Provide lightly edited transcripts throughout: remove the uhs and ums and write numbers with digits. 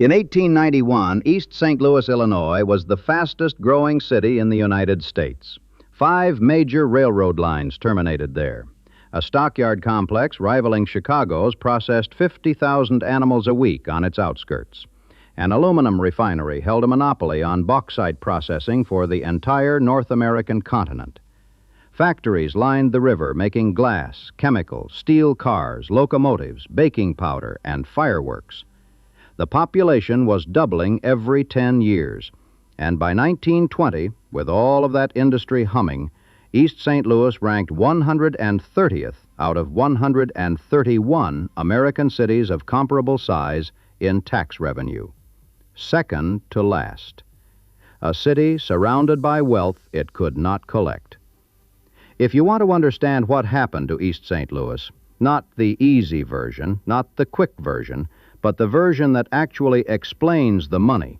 In 1891, East St. Louis, Illinois, was the fastest-growing city in the United States. 5 major railroad lines terminated there. A stockyard complex rivaling Chicago's processed 50,000 animals a week on its outskirts. An aluminum refinery held a monopoly on bauxite processing for the entire North American continent. Factories lined the river making glass, chemicals, steel cars, locomotives, baking powder, and fireworks. The population was doubling every 10 years, and by 1920, with all of that industry humming, East St. Louis ranked 130th out of 131 American cities of comparable size in tax revenue. Second to last. A city surrounded by wealth it could not collect. If you want to understand what happened to East St. Louis, not the easy version, not the quick version, but the version that actually explains the money,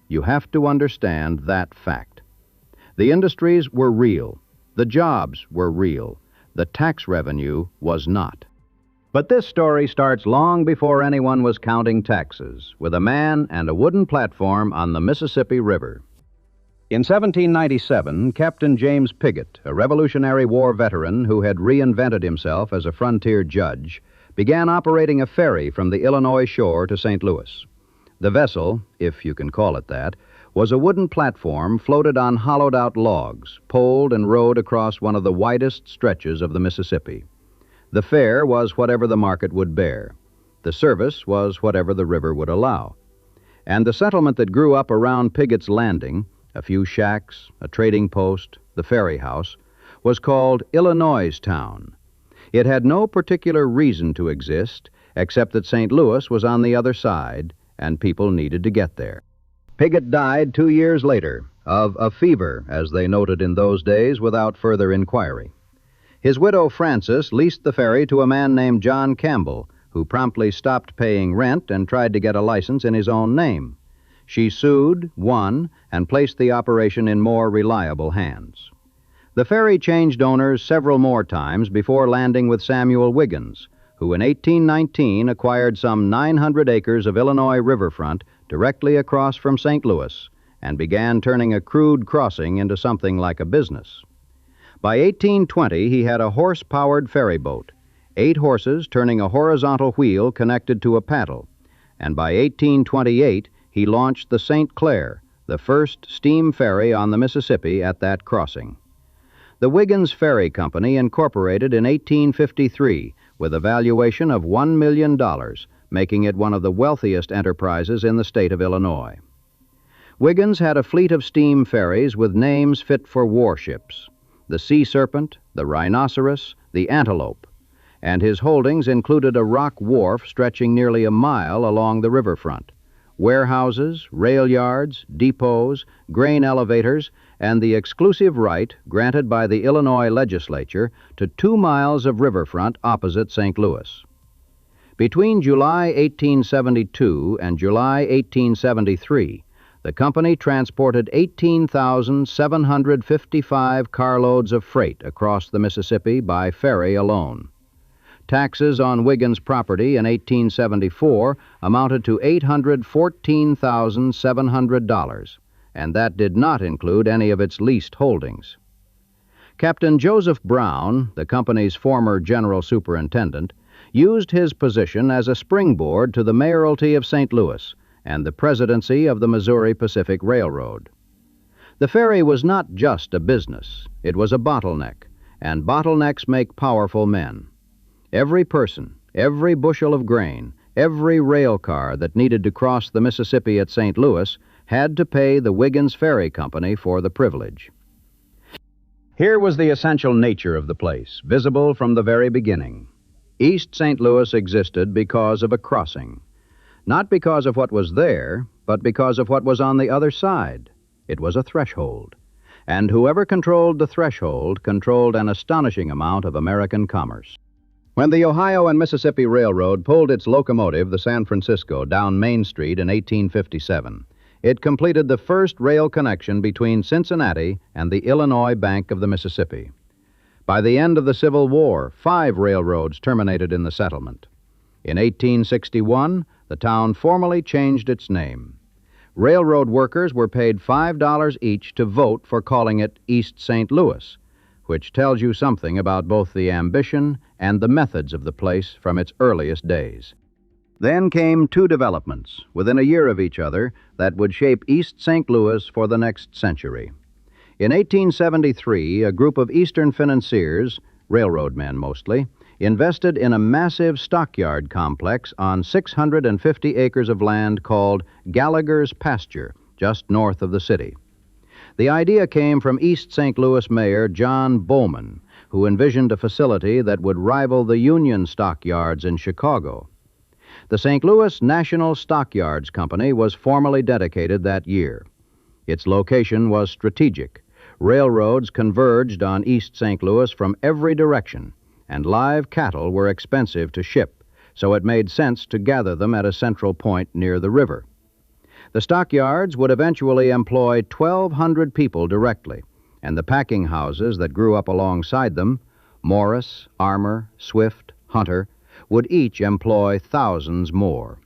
you have to understand that fact. The industries were real. The jobs were real. The tax revenue was not. But this story starts long before anyone was counting taxes, with a man and a wooden platform on the Mississippi River. In 1797, Captain James Piggott, a Revolutionary War veteran who had reinvented himself as a frontier judge, began operating a ferry from the Illinois shore to St. Louis. The vessel, if you can call it that, was a wooden platform floated on hollowed-out logs, poled and rowed across one of the widest stretches of the Mississippi. The fare was whatever the market would bear. The service was whatever the river would allow. And the settlement that grew up around Piggott's landing, a few shacks, a trading post, the ferry house, was called Illinois Town. It had no particular reason to exist, except that St. Louis was on the other side, and people needed to get there. Piggott died 2 years later, of a fever, as they noted in those days, without further inquiry. His widow, Frances, leased the ferry to a man named John Campbell, who promptly stopped paying rent and tried to get a license in his own name. She sued, won, and placed the operation in more reliable hands. The ferry changed owners several more times before landing with Samuel Wiggins, who in 1819 acquired some 900 acres of Illinois riverfront directly across from St. Louis and began turning a crude crossing into something like a business. By 1820, he had a horse-powered ferry boat, 8 horses turning a horizontal wheel connected to a paddle, and by 1828, he launched the St. Clair, the first steam ferry on the Mississippi at that crossing. The Wiggins Ferry Company incorporated in 1853 with a valuation of $1 million, making it one of the wealthiest enterprises in the state of Illinois. Wiggins had a fleet of steam ferries with names fit for warships: the Sea Serpent, the Rhinoceros, the Antelope, and his holdings included a rock wharf stretching nearly a mile along the riverfront, warehouses, rail yards, depots, grain elevators, and the exclusive right granted by the Illinois legislature to 2 miles of riverfront opposite St. Louis. Between July 1872 and July 1873, the company transported 18,755 carloads of freight across the Mississippi by ferry alone. Taxes on Wiggins property in 1874 amounted to $814,700, and that did not include any of its leased holdings. Captain Joseph Brown, the company's former general superintendent, used his position as a springboard to the mayoralty of St. Louis and the presidency of the Missouri Pacific Railroad. The ferry was not just a business, it was a bottleneck, and bottlenecks make powerful men. Every person, every bushel of grain, every rail car that needed to cross the Mississippi at St. Louis had to pay the Wiggins Ferry Company for the privilege. Here was the essential nature of the place, visible from the very beginning. East St. Louis existed because of a crossing. Not because of what was there, but because of what was on the other side. It was a threshold. And whoever controlled the threshold controlled an astonishing amount of American commerce. When the Ohio and Mississippi Railroad pulled its locomotive, the San Francisco, down Main Street in 1857, it completed the first rail connection between Cincinnati and the Illinois bank of the Mississippi. By the end of the Civil War, 5 railroads terminated in the settlement. In 1861, the town formally changed its name. Railroad workers were paid $5 each to vote for calling it East St. Louis, which tells you something about both the ambition and the methods of the place from its earliest days. Then came two developments, within a year of each other, that would shape East St. Louis for the next century. In 1873, a group of Eastern financiers, railroad men mostly, invested in a massive stockyard complex on 650 acres of land called Gallagher's Pasture, just north of the city. The idea came from East St. Louis Mayor John Bowman, who envisioned a facility that would rival the Union Stockyards in Chicago. The St. Louis National Stockyards Company was formally dedicated that year. Its location was strategic. Railroads converged on East St. Louis from every direction, and live cattle were expensive to ship, so it made sense to gather them at a central point near the river. The stockyards would eventually employ 1,200 people directly, and the packing houses that grew up alongside them, Morris, Armour, Swift, Hunter, would each employ thousands more.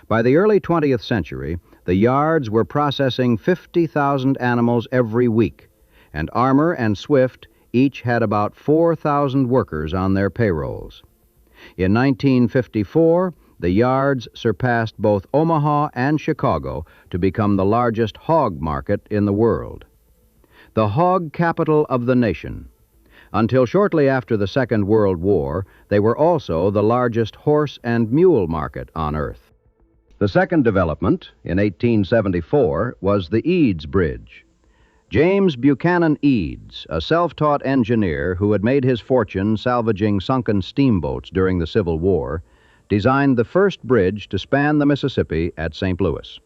By the early 20th century, the yards were processing 50,000 animals every week, and Armour and Swift each had about 4,000 workers on their payrolls. In 1954, the yards surpassed both Omaha and Chicago to become the largest hog market in the world. The hog capital of the nation. Until shortly after the Second World War, they were also the largest horse and mule market on Earth. The second development, in 1874, was the Eads Bridge. James Buchanan Eads, a self-taught engineer who had made his fortune salvaging sunken steamboats during the Civil War, designed the first bridge to span the Mississippi at St. Louis.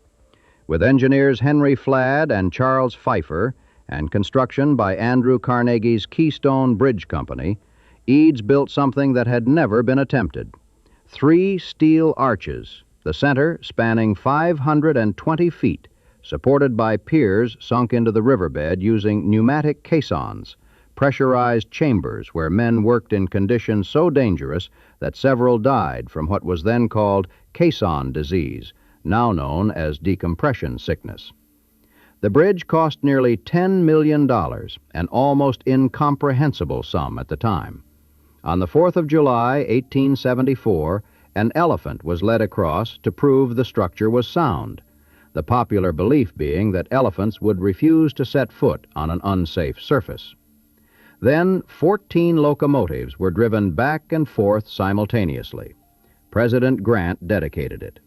With engineers Henry Flad and Charles Pfeiffer, and construction by Andrew Carnegie's Keystone Bridge Company, Eads built something that had never been attempted. 3 steel arches, the center spanning 520 feet, supported by piers sunk into the riverbed using pneumatic caissons, pressurized chambers where men worked in conditions so dangerous that several died from what was then called caisson disease, now known as decompression sickness. The bridge cost nearly $10 million, an almost incomprehensible sum at the time. On the 4th of July, 1874, an elephant was led across to prove the structure was sound, the popular belief being that elephants would refuse to set foot on an unsafe surface. Then 14 locomotives were driven back and forth simultaneously. President Grant dedicated it.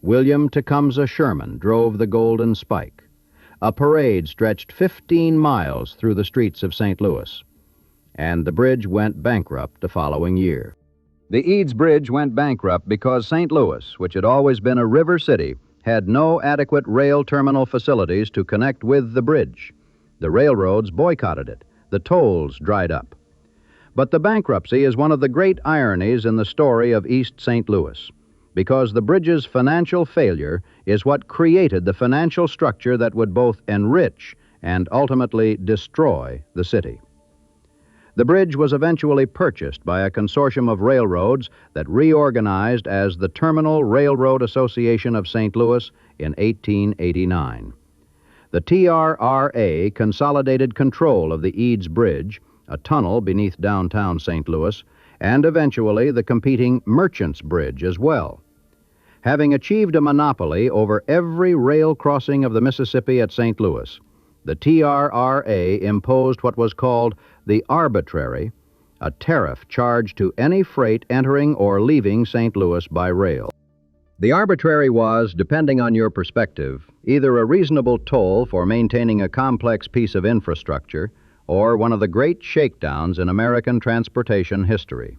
William Tecumseh Sherman drove the Golden Spike. A parade stretched 15 miles through the streets of St. Louis, and the bridge went bankrupt the following year. The Eads Bridge went bankrupt because St. Louis, which had always been a river city, had no adequate rail terminal facilities to connect with the bridge. The railroads boycotted it. The tolls dried up. But the bankruptcy is one of the great ironies in the story of East St. Louis, because the bridge's financial failure is what created the financial structure that would both enrich and ultimately destroy the city. The bridge was eventually purchased by a consortium of railroads that reorganized as the Terminal Railroad Association of St. Louis in 1889. The TRRA consolidated control of the Eads Bridge, a tunnel beneath downtown St. Louis, and eventually the competing Merchants Bridge as well. Having achieved a monopoly over every rail crossing of the Mississippi at St. Louis, the TRRA imposed what was called the arbitrary, a tariff charged to any freight entering or leaving St. Louis by rail. The arbitrary was, depending on your perspective, either a reasonable toll for maintaining a complex piece of infrastructure or one of the great shakedowns in American transportation history.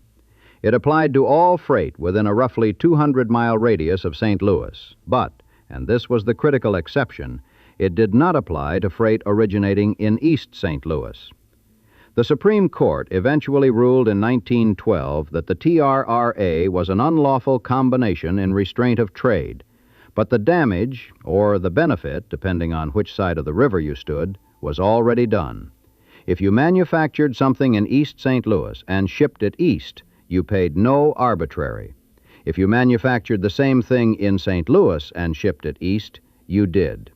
It applied to all freight within a roughly 200-mile radius of St. Louis, but, and this was the critical exception, it did not apply to freight originating in East St. Louis. The Supreme Court eventually ruled in 1912 that the TRRA was an unlawful combination in restraint of trade, but the damage, or the benefit, depending on which side of the river you stood, was already done. If you manufactured something in East St. Louis and shipped it east, you paid no arbitrary. If you manufactured the same thing in St. Louis and shipped it east, you did.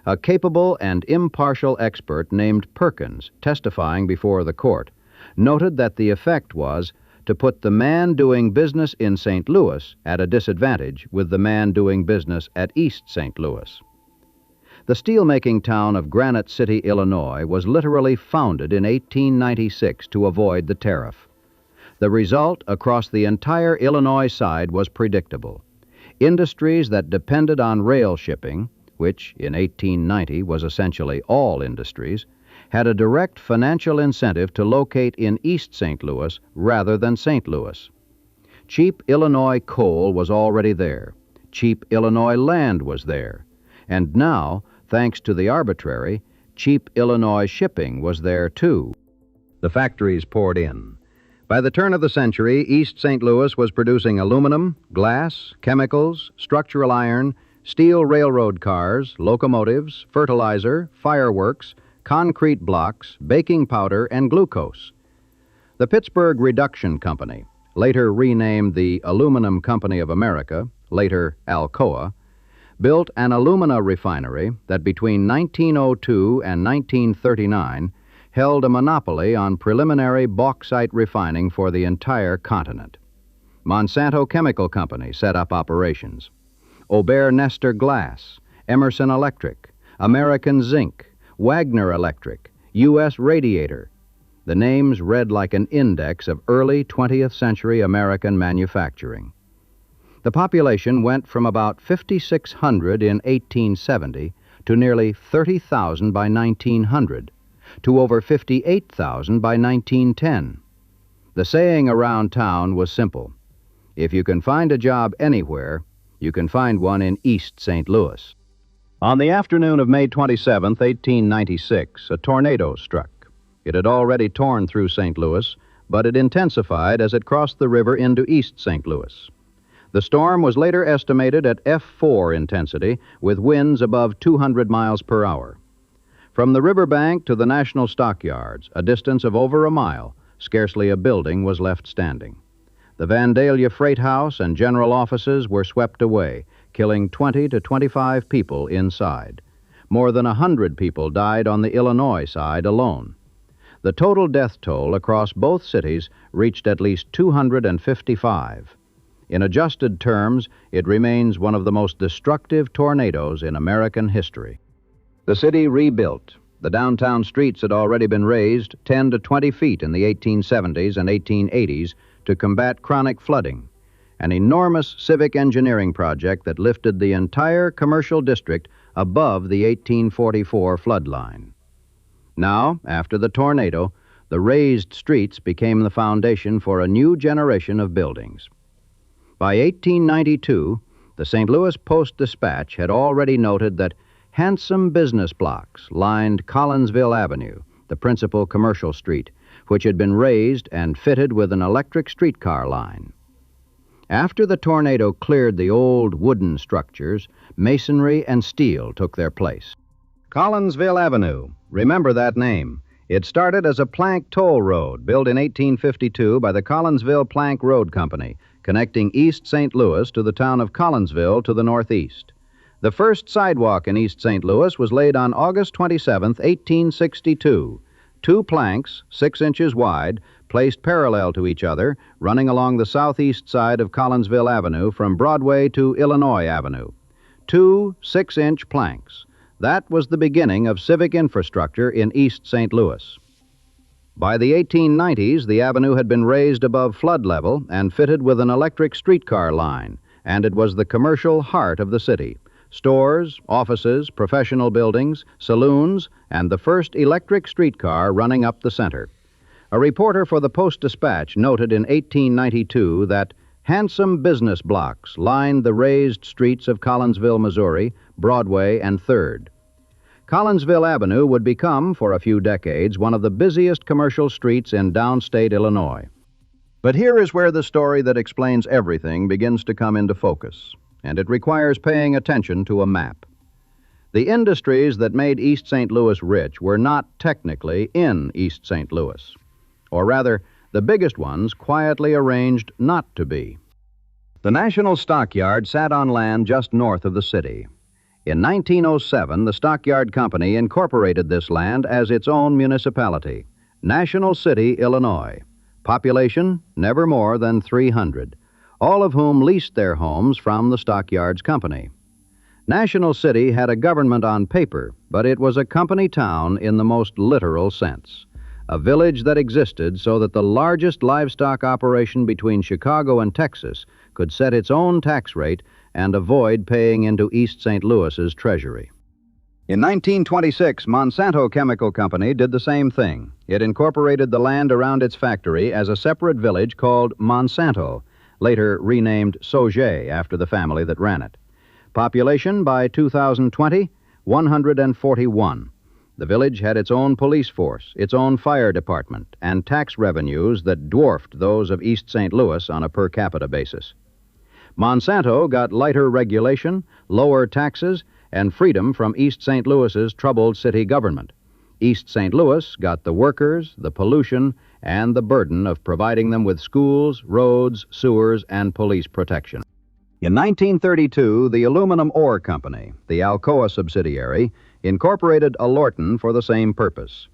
A capable and impartial expert named Perkins, testifying before the court, noted that the effect was to put the man doing business in St. Louis at a disadvantage with the man doing business at East St. Louis. The steelmaking town of Granite City, Illinois, was literally founded in 1896 to avoid the tariff. The result across the entire Illinois side was predictable. Industries that depended on rail shipping, which in 1890 was essentially all industries, had a direct financial incentive to locate in East St. Louis rather than St. Louis. Cheap Illinois coal was already there. Cheap Illinois land was there. And now, thanks to the arbitrary, cheap Illinois shipping was there too. The factories poured in. By the turn of the century, East St. Louis was producing aluminum, glass, chemicals, structural iron, steel railroad cars, locomotives, fertilizer, fireworks, concrete blocks, baking powder, and glucose. The Pittsburgh Reduction Company, later renamed the Aluminum Company of America, later Alcoa, built an alumina refinery that between 1902 and 1939 held a monopoly on preliminary bauxite refining for the entire continent. Monsanto Chemical Company set up operations. Aubert Nestor Glass, Emerson Electric, American Zinc, Wagner Electric, U.S. Radiator. The names read like an index of early 20th century American manufacturing. The population went from about 5,600 in 1870 to nearly 30,000 by 1900, to over 58,000 by 1910. The saying around town was simple: if you can find a job anywhere, you can find one in East St. Louis. On the afternoon of May 27, 1896, a tornado struck. It had already torn through St. Louis, but it intensified as it crossed the river into East St. Louis. The storm was later estimated at F4 intensity, with winds above 200 miles per hour. From the riverbank to the National Stockyards, a distance of over a mile, scarcely a building was left standing. The Vandalia Freight House and general offices were swept away, killing 20 to 25 people inside. More than 100 people died on the Illinois side alone. The total death toll across both cities reached at least 255. In adjusted terms, it remains one of the most destructive tornadoes in American history. The city rebuilt. The downtown streets had already been raised 10 to 20 feet in the 1870s and 1880s to combat chronic flooding, an enormous civic engineering project that lifted the entire commercial district above the 1844 flood line. Now, after the tornado, the raised streets became the foundation for a new generation of buildings. By 1892, the St. Louis Post-Dispatch had already noted that handsome business blocks lined Collinsville Avenue, the principal commercial street, which had been raised and fitted with an electric streetcar line. After the tornado cleared the old wooden structures, masonry and steel took their place. Collinsville Avenue, remember that name. It started as a plank toll road built in 1852 by the Collinsville Plank Road Company, connecting East St. Louis to the town of Collinsville to the northeast. The first sidewalk in East St. Louis was laid on August 27, 1862. 2 planks, 6 inches wide, placed parallel to each other, running along the southeast side of Collinsville Avenue from Broadway to Illinois Avenue. 2 6-inch planks. That was the beginning of civic infrastructure in East St. Louis. By the 1890s, the avenue had been raised above flood level and fitted with an electric streetcar line, and it was the commercial heart of the city. Stores, offices, professional buildings, saloons, and the first electric streetcar running up the center. A reporter for the Post-Dispatch noted in 1892 that handsome business blocks lined the raised streets of Collinsville, Missouri, Broadway, and 3rd. Collinsville Avenue would become, for a few decades, one of the busiest commercial streets in downstate Illinois. But here is where the story that explains everything begins to come into focus, and it requires paying attention to a map. The industries that made East St. Louis rich were not technically in East St. Louis, or rather, the biggest ones quietly arranged not to be. The National Stockyard sat on land just north of the city. In 1907, the Stockyard Company incorporated this land as its own municipality, National City, Illinois. Population, never more than 300, all of whom leased their homes from the Stockyards Company. National City had a government on paper, but it was a company town in the most literal sense. A village that existed so that the largest livestock operation between Chicago and Texas could set its own tax rate and avoid paying into East St. Louis's treasury. In 1926, Monsanto Chemical Company did the same thing. It incorporated the land around its factory as a separate village called Monsanto, later renamed Sauget after the family that ran it. Population by 2020, 141. The village had its own police force, its own fire department, and tax revenues that dwarfed those of East St. Louis on a per capita basis. Monsanto got lighter regulation, lower taxes, and freedom from East St. Louis's troubled city government. East St. Louis got the workers, the pollution, and the burden of providing them with schools, roads, sewers, and police protection. In 1932, the Aluminum Ore Company, the Alcoa subsidiary, incorporated Alorton for the same purpose.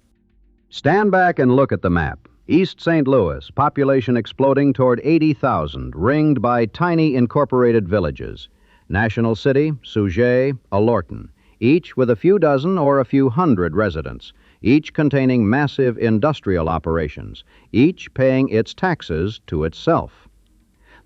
Stand back and look at the map. East St. Louis, population exploding toward 80,000, ringed by tiny incorporated villages. National City, Sauget, Alorton, each with a few dozen or a few hundred residents, each containing massive industrial operations, each paying its taxes to itself.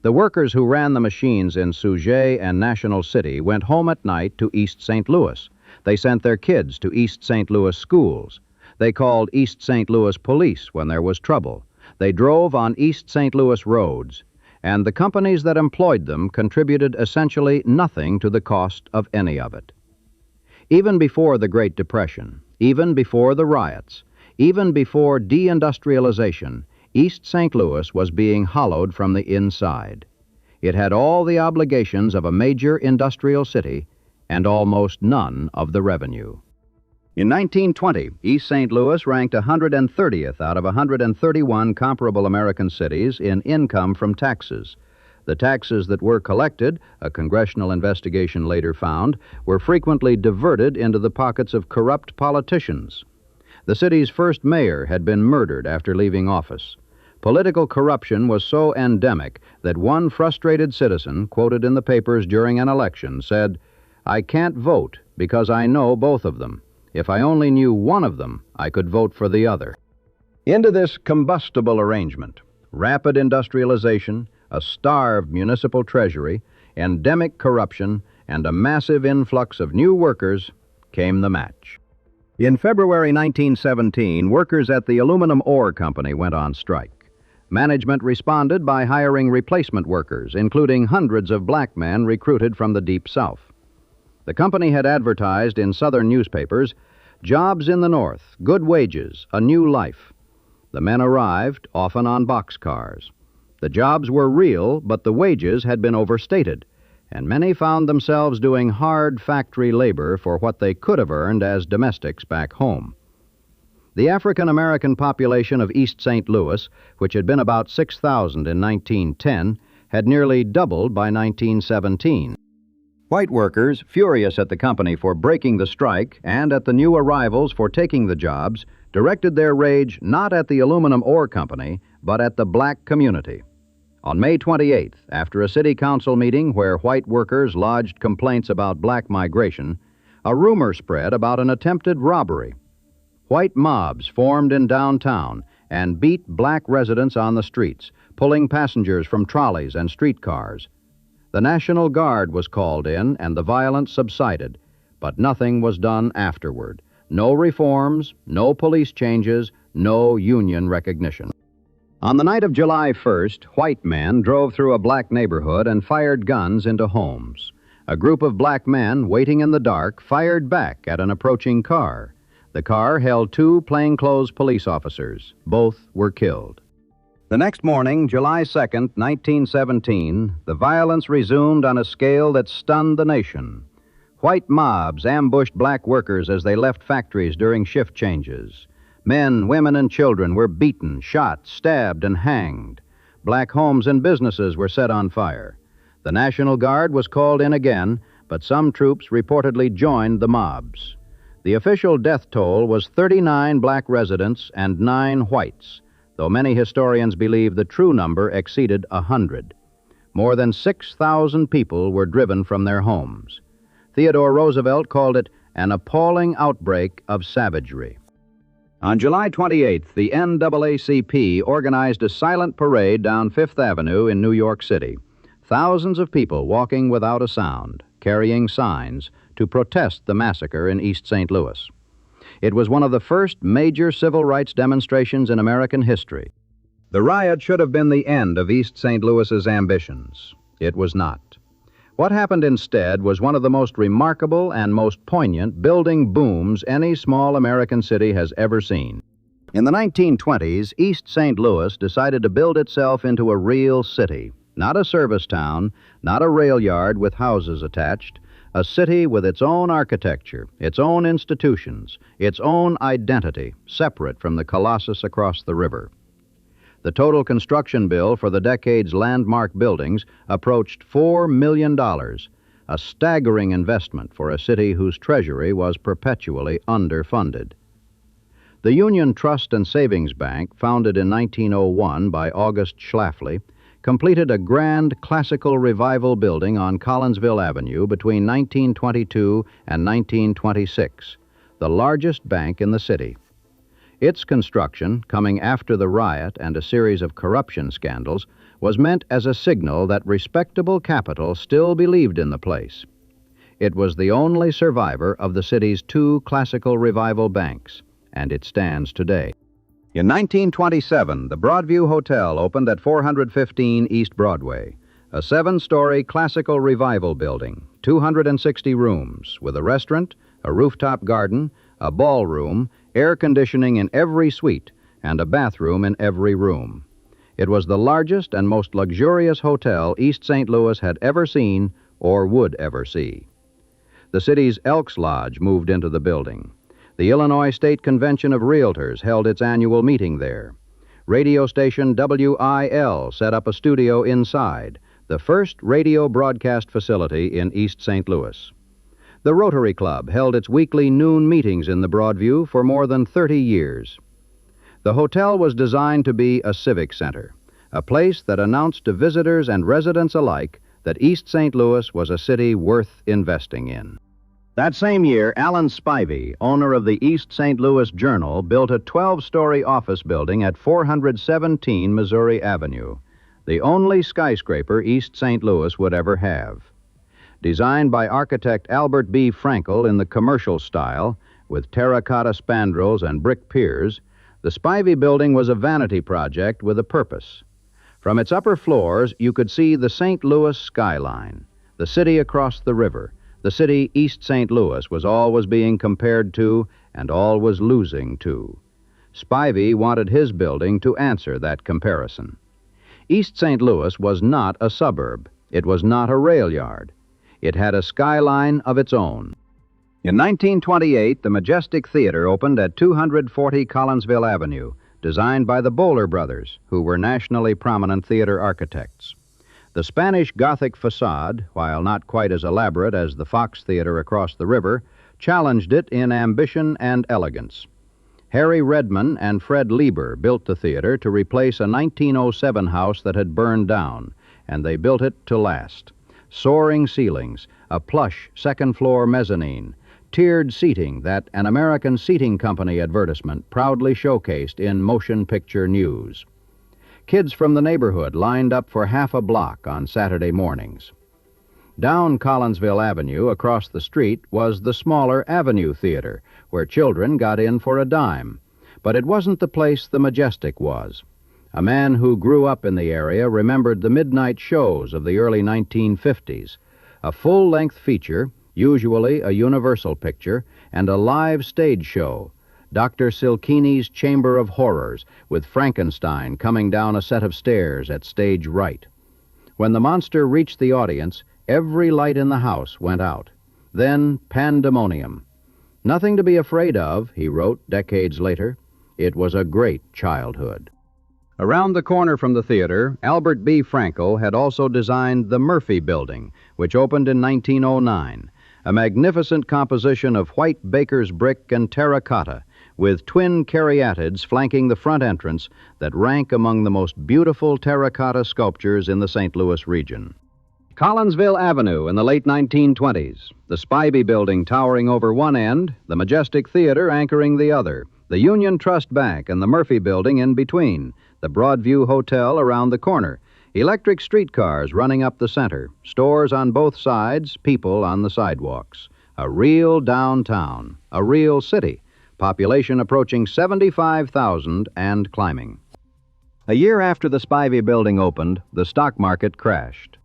The workers who ran the machines in Sauget and National City went home at night to East St. Louis. They sent their kids to East St. Louis schools. They called East St. Louis police when there was trouble. They drove on East St. Louis roads, and the companies that employed them contributed essentially nothing to the cost of any of it. Even before the Great Depression, even before the riots, even before deindustrialization, East St. Louis was being hollowed from the inside. It had all the obligations of a major industrial city and almost none of the revenue. In 1920, East St. Louis ranked 130th out of 131 comparable American cities in income from taxes. The taxes that were collected, a congressional investigation later found, were frequently diverted into the pockets of corrupt politicians. The city's first mayor had been murdered after leaving office. Political corruption was so endemic that one frustrated citizen, quoted in the papers during an election, said, "I can't vote because I know both of them. If I only knew one of them, I could vote for the other." Into this combustible arrangement, rapid industrialization, a starved municipal treasury, endemic corruption, and a massive influx of new workers, came the match. In February 1917, workers at the Aluminum Ore Company went on strike. Management responded by hiring replacement workers, including hundreds of black men recruited from the Deep South. The company had advertised in southern newspapers, "Jobs in the North, good wages, a new life." The men arrived, often on boxcars. The jobs were real, but the wages had been overstated, and many found themselves doing hard factory labor for what they could have earned as domestics back home. The African-American population of East St. Louis, which had been about 6,000 in 1910, had nearly doubled by 1917. White workers, furious at the company for breaking the strike and at the new arrivals for taking the jobs, directed their rage not at the Aluminum Ore Company, but at the black community. On May 28th, after a city council meeting where white workers lodged complaints about black migration, a rumor spread about an attempted robbery. White mobs formed in downtown and beat black residents on the streets, pulling passengers from trolleys and streetcars. The National Guard was called in, and the violence subsided, but nothing was done afterward. No reforms, no police changes, no union recognition. On the night of July 1st, white men drove through a black neighborhood and fired guns into homes. A group of black men, waiting in the dark, fired back at an approaching car. The car held two plainclothes police officers. Both were killed. The next morning, July 2nd, 1917, the violence resumed on a scale that stunned the nation. White mobs ambushed black workers as they left factories during shift changes. Men, women, and children were beaten, shot, stabbed, and hanged. Black homes and businesses were set on fire. The National Guard was called in again, but some troops reportedly joined the mobs. The official death toll was 39 black residents and 9 whites, though many historians believe the true number exceeded 100. More than 6,000 people were driven from their homes. Theodore Roosevelt called it an appalling outbreak of savagery. On July 28th, the NAACP organized a silent parade down Fifth Avenue in New York City. Thousands of people walking without a sound, carrying signs to protest the massacre in East St. Louis. It was one of the first major civil rights demonstrations in American history. The riot should have been the end of East St. Louis's ambitions. It was not. What happened instead was one of the most remarkable and most poignant building booms any small American city has ever seen. In the 1920s, East St. Louis decided to build itself into a real city, not a service town, not a rail yard with houses attached, a city with its own architecture, its own institutions, its own identity, separate from the colossus across the river. The total construction bill for the decade's landmark buildings approached $4 million, a staggering investment for a city whose treasury was perpetually underfunded. The Union Trust and Savings Bank, founded in 1901 by August Schlafly, completed a grand classical revival building on Collinsville Avenue between 1922 and 1926, the largest bank in the city. Its construction, coming after the riot and a series of corruption scandals, was meant as a signal that respectable capital still believed in the place. It was the only survivor of the city's 2 classical revival banks, and it stands today. In 1927, the Broadview Hotel opened at 415 East Broadway, a 7-story classical revival building, 260 rooms, with a restaurant, a rooftop garden, a ballroom, air conditioning in every suite, and a bathroom in every room. It was the largest and most luxurious hotel East St. Louis had ever seen or would ever see. The city's Elks Lodge moved into the building. The Illinois State Convention of Realtors held its annual meeting there. Radio station WIL set up a studio inside, the first radio broadcast facility in East St. Louis. The Rotary Club held its weekly noon meetings in the Broadview for more than 30 years. The hotel was designed to be a civic center, a place that announced to visitors and residents alike that East St. Louis was a city worth investing in. That same year, Alan Spivey, owner of the East St. Louis Journal, built a 12-story office building at 417 Missouri Avenue, the only skyscraper East St. Louis would ever have. Designed by architect Albert B. Frankel in the commercial style, with terracotta spandrels and brick piers, the Spivey Building was a vanity project with a purpose. From its upper floors, you could see the St. Louis skyline, the city across the river. The city East St. Louis was always being compared to and always losing to. Spivey wanted his building to answer that comparison. East St. Louis was not a suburb. It was not a rail yard. It had a skyline of its own. In 1928, the Majestic Theatre opened at 240 Collinsville Avenue, designed by the Bowler brothers, who were nationally prominent theater architects. The Spanish Gothic facade, while not quite as elaborate as the Fox Theater across the river, challenged it in ambition and elegance. Harry Redman and Fred Lieber built the theater to replace a 1907 house that had burned down, and they built it to last. Soaring ceilings, a plush second-floor mezzanine, tiered seating that an American Seating Company advertisement proudly showcased in Motion Picture News. Kids from the neighborhood lined up for half a block on Saturday mornings. Down Collinsville Avenue, across the street, was the smaller Avenue Theater, where children got in for a dime. But it wasn't the place the Majestic was. A man who grew up in the area remembered the midnight shows of the early 1950s, a full-length feature, usually a Universal picture, and a live stage show, Dr. Silkini's Chamber of Horrors, with Frankenstein coming down a set of stairs at stage right. When the monster reached the audience, every light in the house went out. Then pandemonium. Nothing to be afraid of, he wrote decades later. It was a great childhood. Around the corner from the theater, Albert B. Frankel had also designed the Murphy Building, which opened in 1909, a magnificent composition of white baker's brick and terracotta, with twin caryatids flanking the front entrance that rank among the most beautiful terracotta sculptures in the St. Louis region. Collinsville Avenue in the late 1920s, the Spivey Building towering over one end, the Majestic Theatre anchoring the other, the Union Trust Bank and the Murphy Building in between, the Broadview Hotel around the corner, electric streetcars running up the center, stores on both sides, people on the sidewalks. A real downtown, a real city, population approaching 75,000 and climbing. A year after the Spivey Building opened, the stock market crashed.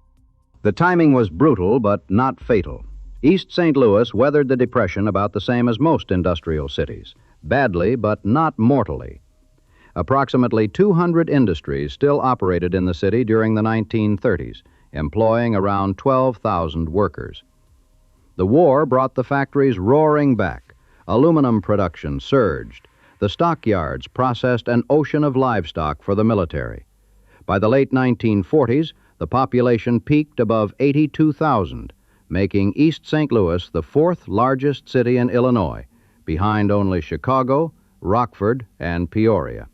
The timing was brutal but not fatal. East St. Louis weathered the Depression about the same as most industrial cities, badly but not mortally. Approximately 200 industries still operated in the city during the 1930s, employing around 12,000 workers. The war brought the factories roaring back. Aluminum production surged. The stockyards processed an ocean of livestock for the military. By the late 1940s, the population peaked above 82,000, making East St. Louis the fourth largest city in Illinois, behind only Chicago, Rockford, and Peoria.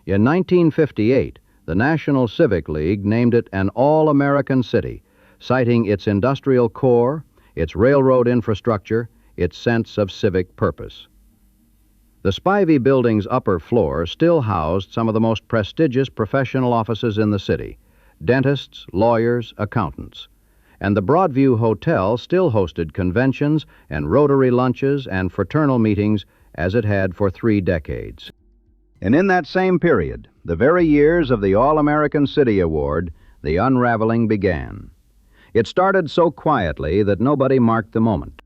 In 1958, the National Civic League named it an all-American city, citing its industrial core, its railroad infrastructure, its sense of civic purpose. The Spivey Building's upper floor still housed some of the most prestigious professional offices in the city: dentists, lawyers, accountants. And the Broadview Hotel still hosted conventions and Rotary lunches and fraternal meetings as it had for 3 decades. And in that same period, the very years of the All-American City Award, the unraveling began. It started so quietly that nobody marked the moment.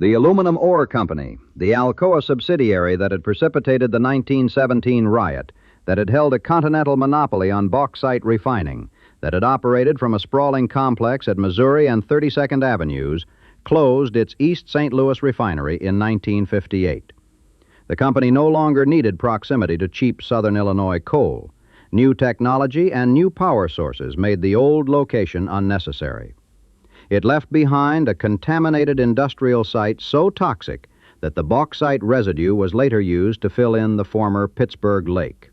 The Aluminum Ore Company, the Alcoa subsidiary that had precipitated the 1917 riot, that had held a continental monopoly on bauxite refining, that had operated from a sprawling complex at Missouri and 32nd Avenues, closed its East St. Louis refinery in 1958. The company no longer needed proximity to cheap southern Illinois coal. New technology and new power sources made the old location unnecessary. It left behind a contaminated industrial site so toxic that the bauxite residue was later used to fill in the former Pittsburgh Lake.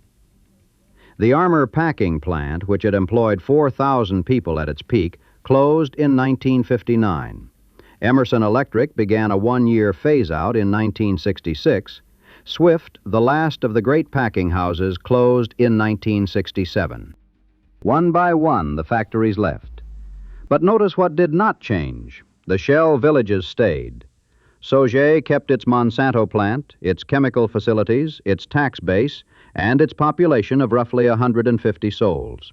The armor packing plant, which had employed 4,000 people at its peak, closed in 1959. Emerson Electric began a 1-year phase-out in 1966. Swift, the last of the great packing houses, closed in 1967. One by one, the factories left. But notice what did not change. The shell villages stayed. Sauget kept its Monsanto plant, its chemical facilities, its tax base, and its population of roughly 150 souls.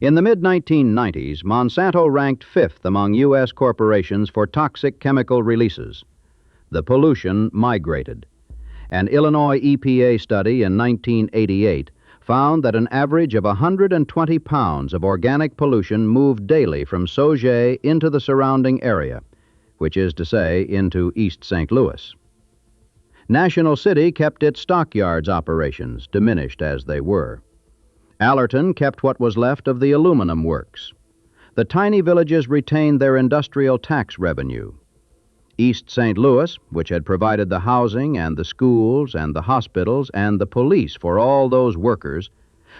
In the mid-1990s, Monsanto ranked 5th among U.S. corporations for toxic chemical releases. The pollution migrated. An Illinois EPA study in 1988 found that an average of 120 pounds of organic pollution moved daily from Sauget into the surrounding area, which is to say, into East St. Louis. National City kept its stockyards operations, diminished as they were. Allerton kept what was left of the aluminum works. The tiny villages retained their industrial tax revenue. East St. Louis, which had provided the housing and the schools and the hospitals and the police for all those workers,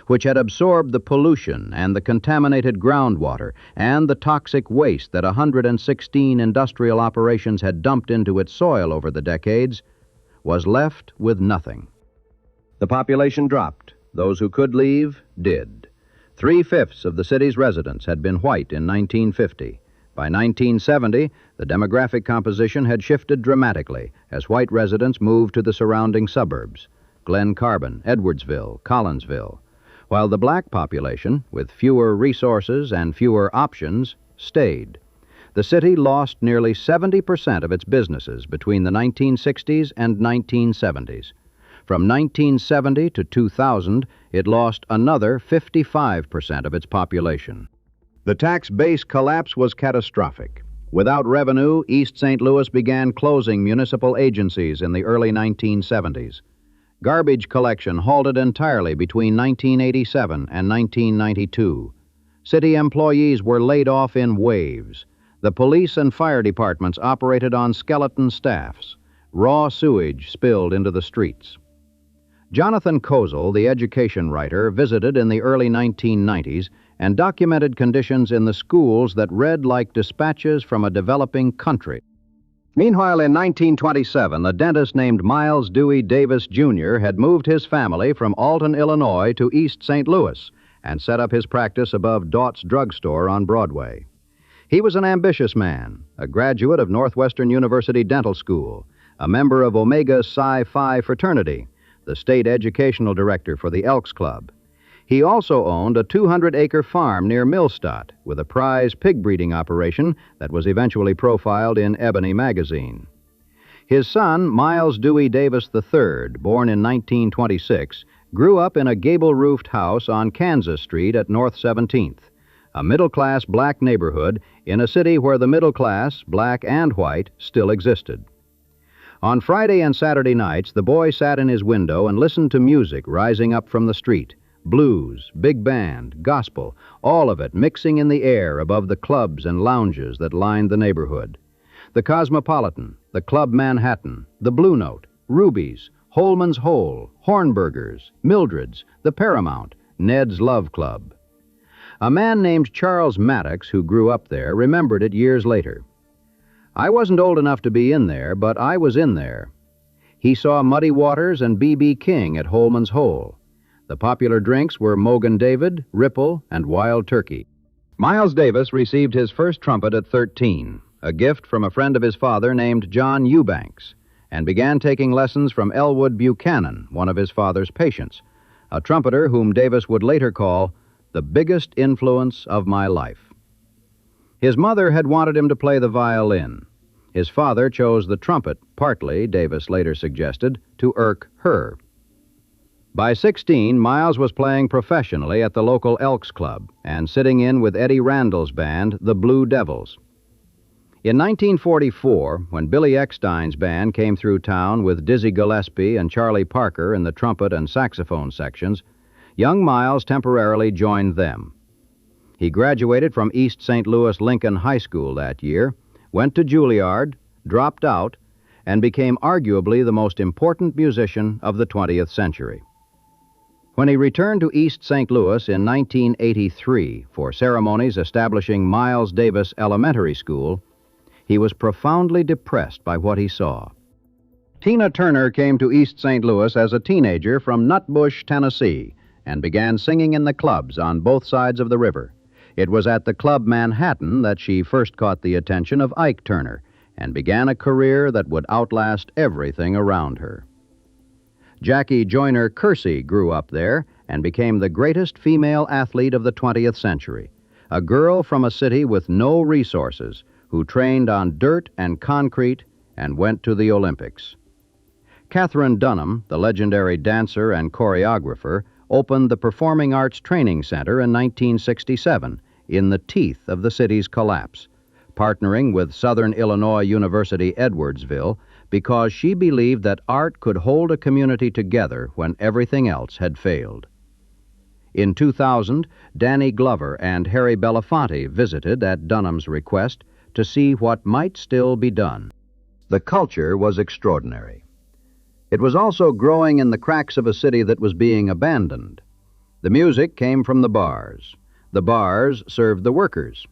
which had absorbed the pollution and the contaminated groundwater and the toxic waste that 116 industrial operations had dumped into its soil over the decades, was left with nothing. The population dropped. Those who could leave did. 3/5 of the city's residents had been white in 1950. By 1970, the demographic composition had shifted dramatically as white residents moved to the surrounding suburbs, Glen Carbon, Edwardsville, Collinsville, while the black population, with fewer resources and fewer options, stayed. The city lost nearly 70% of its businesses between the 1960s and 1970s. From 1970 to 2000, it lost another 55% of its population. The tax base collapse was catastrophic. Without revenue, East St. Louis began closing municipal agencies in the early 1970s. Garbage collection halted entirely between 1987 and 1992. City employees were laid off in waves. The police and fire departments operated on skeleton staffs. Raw sewage spilled into the streets. Jonathan Kozel, the education writer, visited in the early 1990s and documented conditions in the schools that read like dispatches from a developing country. Meanwhile, in 1927, a dentist named Miles Dewey Davis, Jr. had moved his family from Alton, Illinois to East St. Louis and set up his practice above Dought's drugstore on Broadway. He was an ambitious man, a graduate of Northwestern University Dental School, a member of Omega Psi Phi fraternity, the state educational director for the Elks Club. He also owned a 200-acre farm near Millstadt with a prize pig breeding operation that was eventually profiled in Ebony magazine. His son, Miles Dewey Davis III, born in 1926, grew up in a gable-roofed house on Kansas Street at North 17th, a middle-class black neighborhood in a city where the middle class, black and white, still existed. On Friday and Saturday nights, the boy sat in his window and listened to music rising up from the street. Blues, big band, gospel, all of it mixing in the air above the clubs and lounges that lined the neighborhood. The Cosmopolitan, the Club Manhattan, the Blue Note, Ruby's, Holman's Hole, Hornburgers, Mildred's, the Paramount, Ned's Love Club. A man named Charles Maddox, who grew up there, remembered it years later. I wasn't old enough to be in there, but I was in there. He saw Muddy Waters and B.B. King at Holman's Hole. The popular drinks were Mogan David, Ripple, and Wild Turkey. Miles Davis received his first trumpet at 13, a gift from a friend of his father named John Eubanks, and began taking lessons from Elwood Buchanan, one of his father's patients, a trumpeter whom Davis would later call the biggest influence of my life. His mother had wanted him to play the violin. His father chose the trumpet, partly, Davis later suggested, to irk her. By 16, Miles was playing professionally at the local Elks Club and sitting in with Eddie Randall's band, the Blue Devils. In 1944, when Billy Eckstein's band came through town with Dizzy Gillespie and Charlie Parker in the trumpet and saxophone sections, young Miles temporarily joined them. He graduated from East St. Louis Lincoln High School that year, went to Juilliard, dropped out, and became arguably the most important musician of the 20th century. When he returned to East St. Louis in 1983 for ceremonies establishing Miles Davis Elementary School, he was profoundly depressed by what he saw. Tina Turner came to East St. Louis as a teenager from Nutbush, Tennessee, and began singing in the clubs on both sides of the river. It was at the Club Manhattan that she first caught the attention of Ike Turner and began a career that would outlast everything around her. Jackie Joyner Kersey grew up there and became the greatest female athlete of the 20th century, a girl from a city with no resources who trained on dirt and concrete and went to the Olympics. Katherine Dunham, the legendary dancer and choreographer, opened the Performing Arts Training Center in 1967 in the teeth of the city's collapse, partnering with Southern Illinois University Edwardsville because she believed that art could hold a community together when everything else had failed. In 2000, Danny Glover and Harry Belafonte visited at Dunham's request to see what might still be done. The culture was extraordinary. It was also growing in the cracks of a city that was being abandoned. The music came from the bars. The bars served the workers.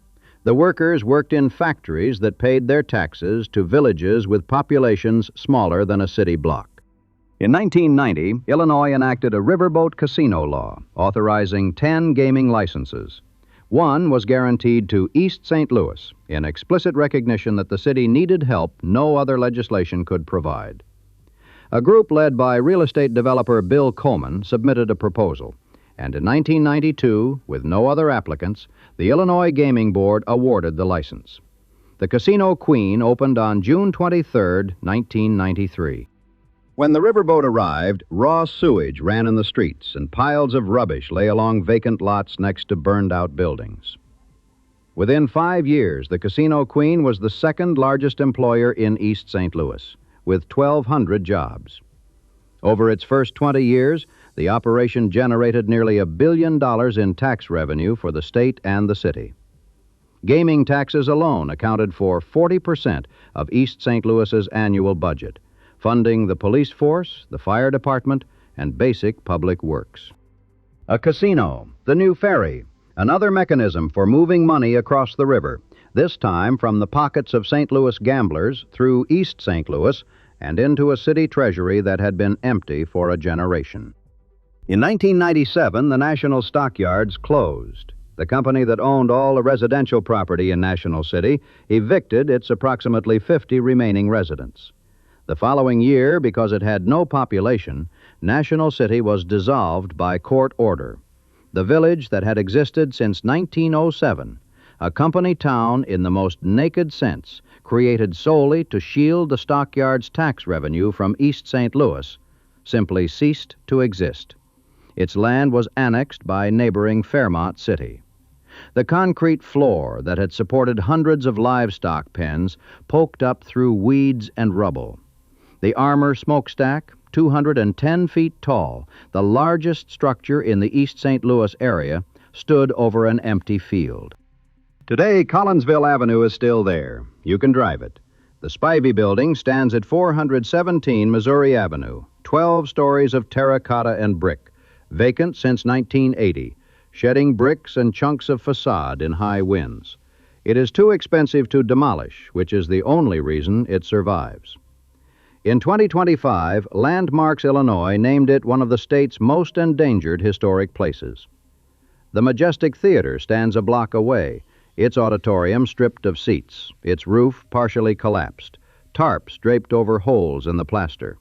The workers worked in factories that paid their taxes to villages with populations smaller than a city block. In 1990, Illinois enacted a riverboat casino law authorizing 10 gaming licenses. One was guaranteed to East St. Louis in explicit recognition that the city needed help no other legislation could provide. A group led by real estate developer Bill Coleman submitted a proposal, and in 1992, with no other applicants, the Illinois Gaming Board awarded the license. The Casino Queen opened on June 23, 1993. When the riverboat arrived, raw sewage ran in the streets and piles of rubbish lay along vacant lots next to burned-out buildings. Within 5 years, the Casino Queen was the second largest employer in East St. Louis, with 1,200 jobs. Over its first 20 years, the operation generated nearly $1 billion in tax revenue for the state and the city. Gaming taxes alone accounted for 40% of East St. Louis's annual budget, funding the police force, the fire department, and basic public works. A casino, the new ferry, another mechanism for moving money across the river, this time from the pockets of St. Louis gamblers through East St. Louis and into a city treasury that had been empty for a generation. In 1997, the National Stockyards closed. The company that owned all the residential property in National City evicted its approximately 50 remaining residents. The following year, because it had no population, National City was dissolved by court order. The village that had existed since 1907, a company town in the most naked sense, created solely to shield the Stockyards' tax revenue from East St. Louis, simply ceased to exist. Its land was annexed by neighboring Fairmont City. The concrete floor that had supported hundreds of livestock pens poked up through weeds and rubble. The Armor smokestack, 210 feet tall, the largest structure in the East St. Louis area, stood over an empty field. Today, Collinsville Avenue is still there. You can drive it. The Spivey Building stands at 417 Missouri Avenue, 12 stories of terracotta and brick, vacant since 1980, shedding bricks and chunks of facade in high winds. It is too expensive to demolish, which is the only reason it survives. In 2025, Landmarks, Illinois named it one of the state's most endangered historic places. The Majestic Theatre stands a block away, its auditorium stripped of seats, its roof partially collapsed, tarps draped over holes in the plaster.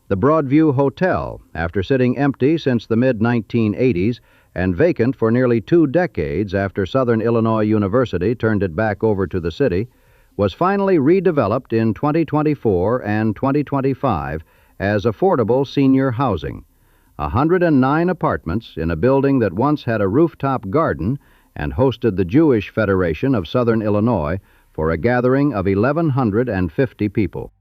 The Broadview Hotel, after sitting empty since the mid-1980s and vacant for nearly 2 decades after Southern Illinois University turned it back over to the city, was finally redeveloped in 2024 and 2025 as affordable senior housing. 109 apartments in a building that once had a rooftop garden and hosted the Jewish Federation of Southern Illinois for a gathering of 1,150 people.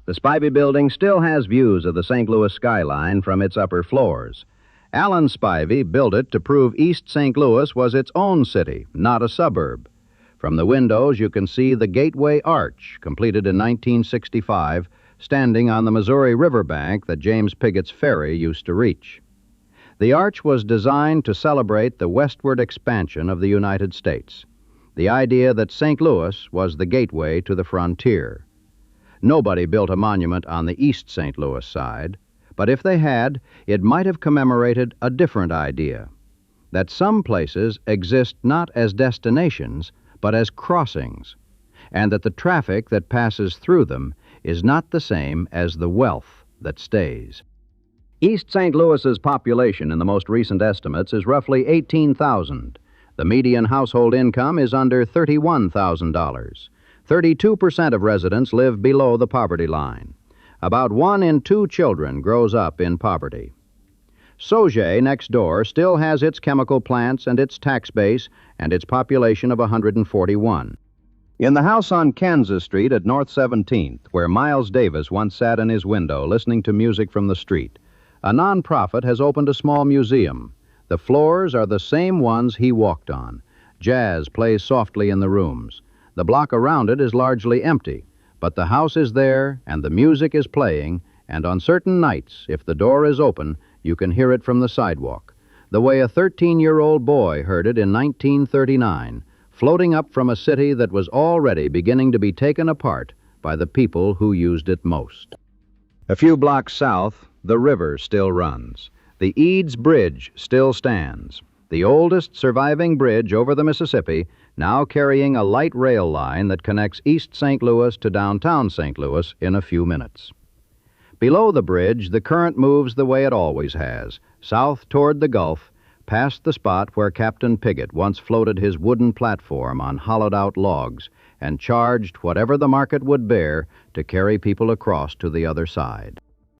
The Spivey Building still has views of the St. Louis skyline from its upper floors. Alan Spivey built it to prove East St. Louis was its own city, not a suburb. From the windows, you can see the Gateway Arch, completed in 1965, standing on the Missouri riverbank that James Piggott's ferry used to reach. The arch was designed to celebrate the westward expansion of the United States, the idea that St. Louis was the gateway to the frontier. Nobody built a monument on the East St. Louis side, but if they had, it might have commemorated a different idea, that some places exist not as destinations, but as crossings, and that the traffic that passes through them is not the same as the wealth that stays. East St. Louis's population in the most recent estimates is roughly 18,000. The median household income is under $31,000. 32% of residents live below the poverty line. About 1 in 2 children grows up in poverty. Sauget, next door, still has its chemical plants and its tax base and its population of 141. In the house on Kansas Street at North 17th, where Miles Davis once sat in his window listening to music from the street, a nonprofit has opened a small museum. The floors are the same ones he walked on. Jazz plays softly in the rooms. The block around it is largely empty, but the house is there and the music is playing, and on certain nights, if the door is open, you can hear it from the sidewalk, the way a 13-year-old boy heard it in 1939, floating up from a city that was already beginning to be taken apart by the people who used it most. A few blocks south, the river still runs. The Eads Bridge still stands, the oldest surviving bridge over the Mississippi, now carrying a light rail line that connects East St. Louis to downtown St. Louis in a few minutes. Below the bridge, the current moves the way it always has, south toward the Gulf, past the spot where Captain Piggott once floated his wooden platform on hollowed-out logs and charged whatever the market would bear to carry people across to the other side.